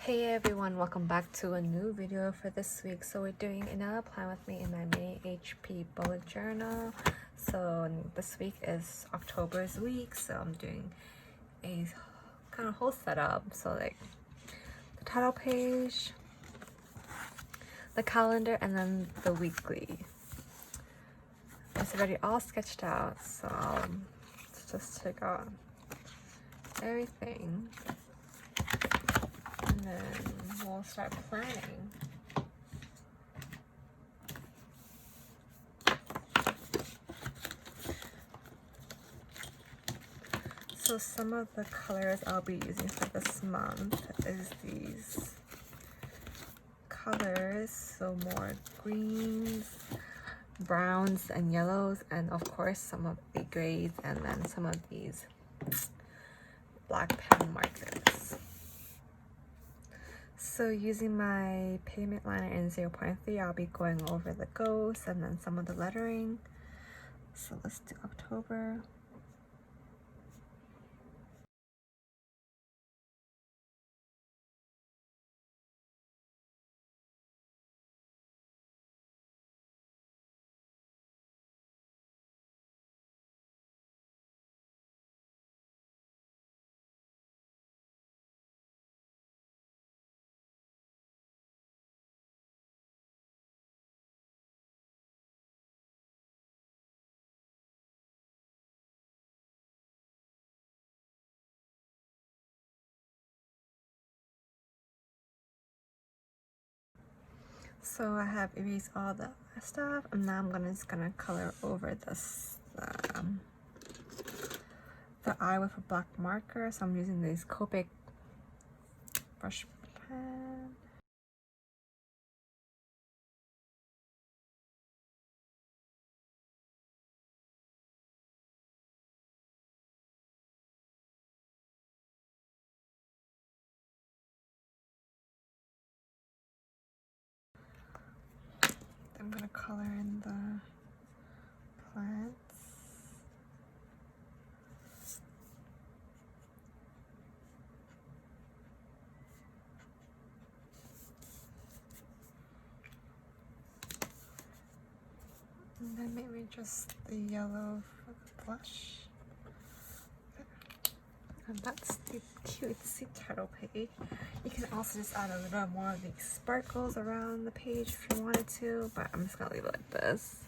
Hey everyone, welcome back to a new video for this week. So we're doing another plan with me in my May HP bullet journal. So this week is October's week, so I'm doing a kind of whole setup. So like the title page, the calendar, and then the weekly. It's already all sketched out, so let's just take out everything and then we'll start planning. So some of the colors I'll be using for this month is these colors, so more greens, browns, and yellows, and of course some of the grays, and then some of these black pen markers. So using my pigment liner in 0.3, I'll be going over the ghosts and then some of the lettering. So let's do October. So I have erased all the stuff, and now I'm just gonna color over this the eye with a black marker. So I'm using this Copic brush pen. I'm gonna color in the plants. And then maybe just the yellow for the blush. And that's the cutesy title page. You can also just add a little more of these sparkles around the page if you wanted to, but I'm just gonna leave it like this.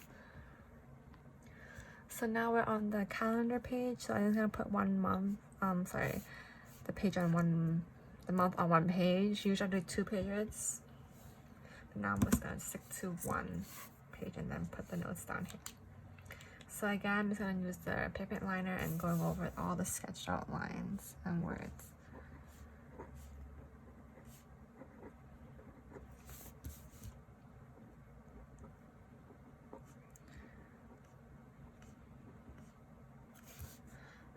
So now we're on the calendar page. So I'm just gonna put 1 month, the page on the month on one page. Usually I do 2 pages, but now I'm just gonna stick to 1 page and then put the notes down here. So again, I'm just gonna use the pigment liner and going over all the sketched out lines and words.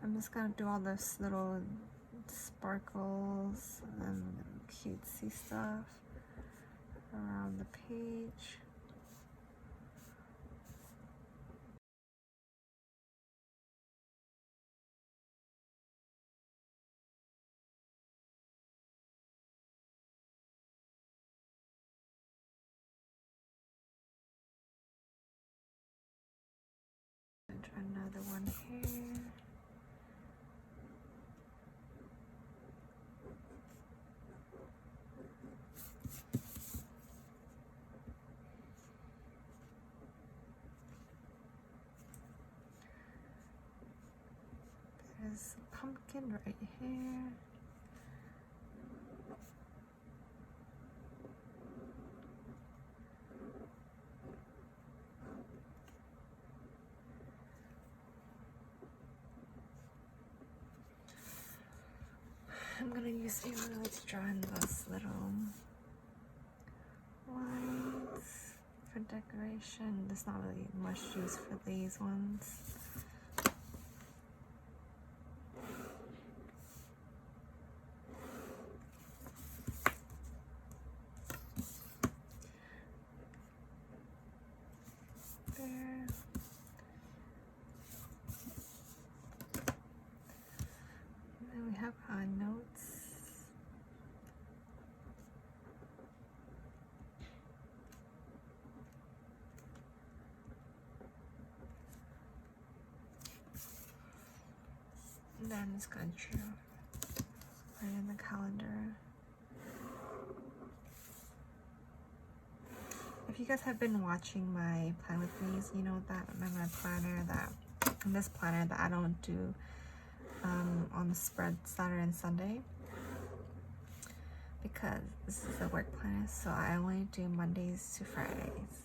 I'm just gonna do all this little sparkles and cutesy stuff around the page. And another one here. There's a pumpkin right here. I'm gonna use Crayola to draw in those little lines for decoration. There's not really much use for these ones. There. And then we have our notes. And then I'm just going to put it in the calendar. If you guys have been watching my plan with me's, you know that my planner that in this planner that I don't do on the spread Saturday and Sunday, because this is a work planner, so I only do Mondays to Fridays.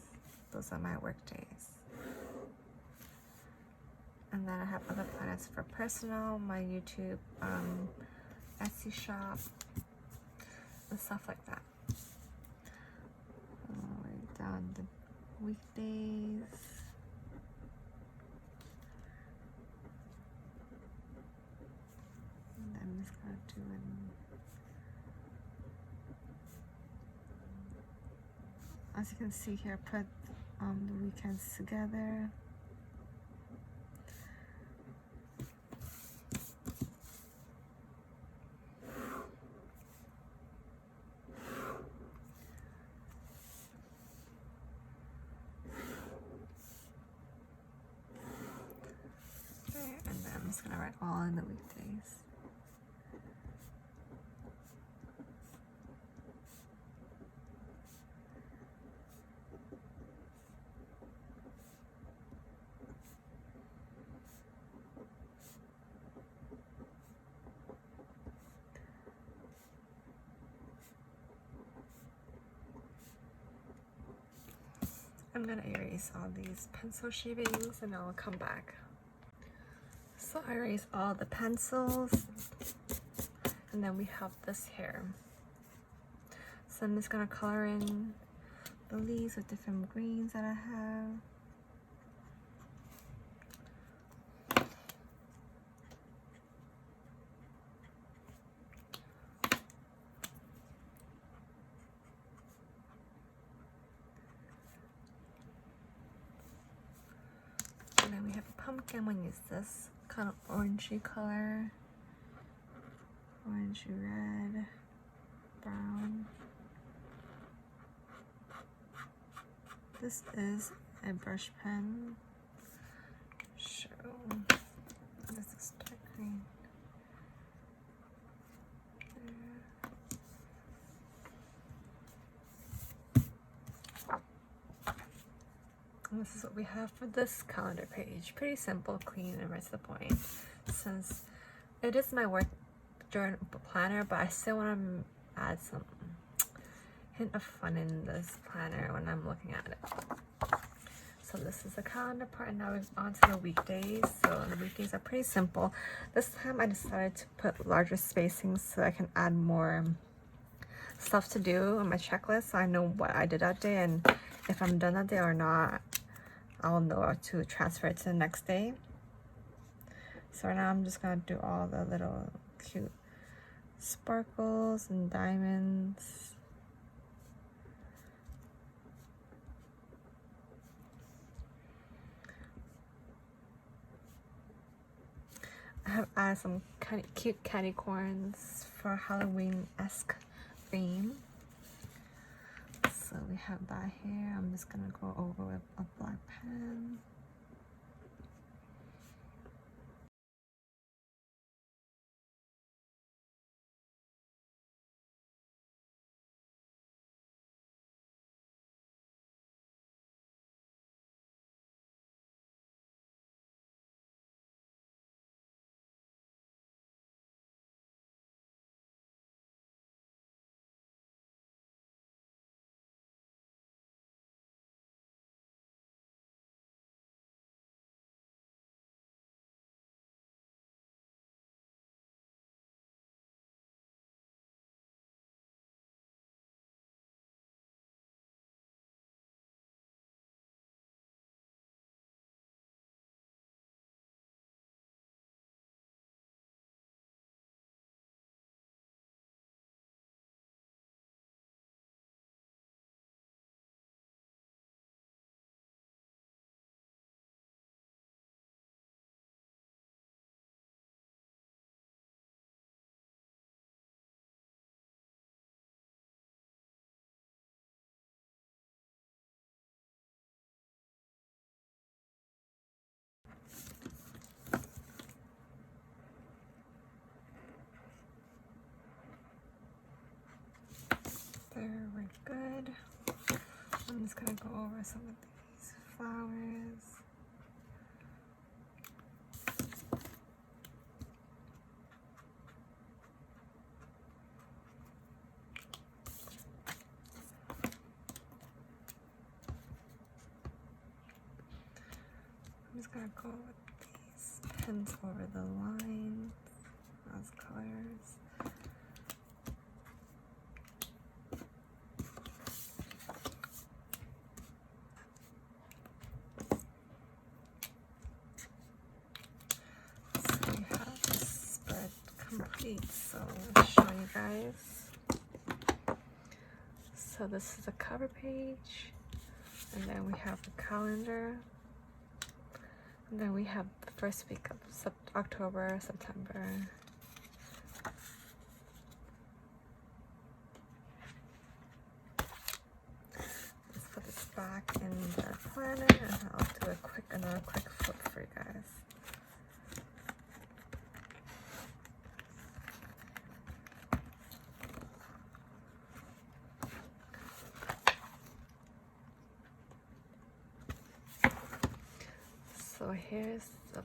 Those are my work days. And then I have other planners for personal, my YouTube, Etsy shop, and stuff like that. Right down the weekdays. And I'm just gonna do it. As you can see here, I put the weekends together. And then I'm just gonna write all in the weekdays. I'm gonna erase all these pencil shavings and I'll come back. So I erase all the pencils, and then we have this here. So I'm just gonna color in the leaves with different greens that I have. And then we have a pumpkin. I'm gonna use this kind of orangey color. Orangey red, brown. This is a brush pen. So, this is dark green. And this is what we have for this calendar page. Pretty simple, clean, and right to the point. Since it is my work journal planner, but I still want to add some hint of fun in this planner when I'm looking at it. So this is the calendar part, and now we're on to the weekdays. So the weekdays are pretty simple. This time I decided to put larger spacings so I can add more stuff to do on my checklist, so I know what I did that day, and if I'm done that day or not, I'll know to transfer it to the next day. So right now I'm just gonna do all the little cute sparkles and diamonds. I have added some cute candy corns for Halloween-esque theme. So we have that here. I'm just gonna go over with a black pen. spread. I'm just gonna go over some of these flowers. I'm just gonna go with these pens over the lines as colors. So we have this spread complete, so I'll show you guys. So this is the cover page, and then we have the calendar. And then we have the first week of October, September. Let's put this back in the planner, and I'll do another quick flip for you guys. So here's the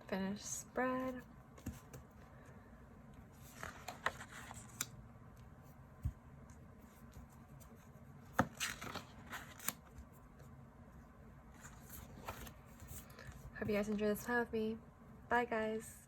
finished spread. Hope you guys enjoyed this time with me. Bye guys.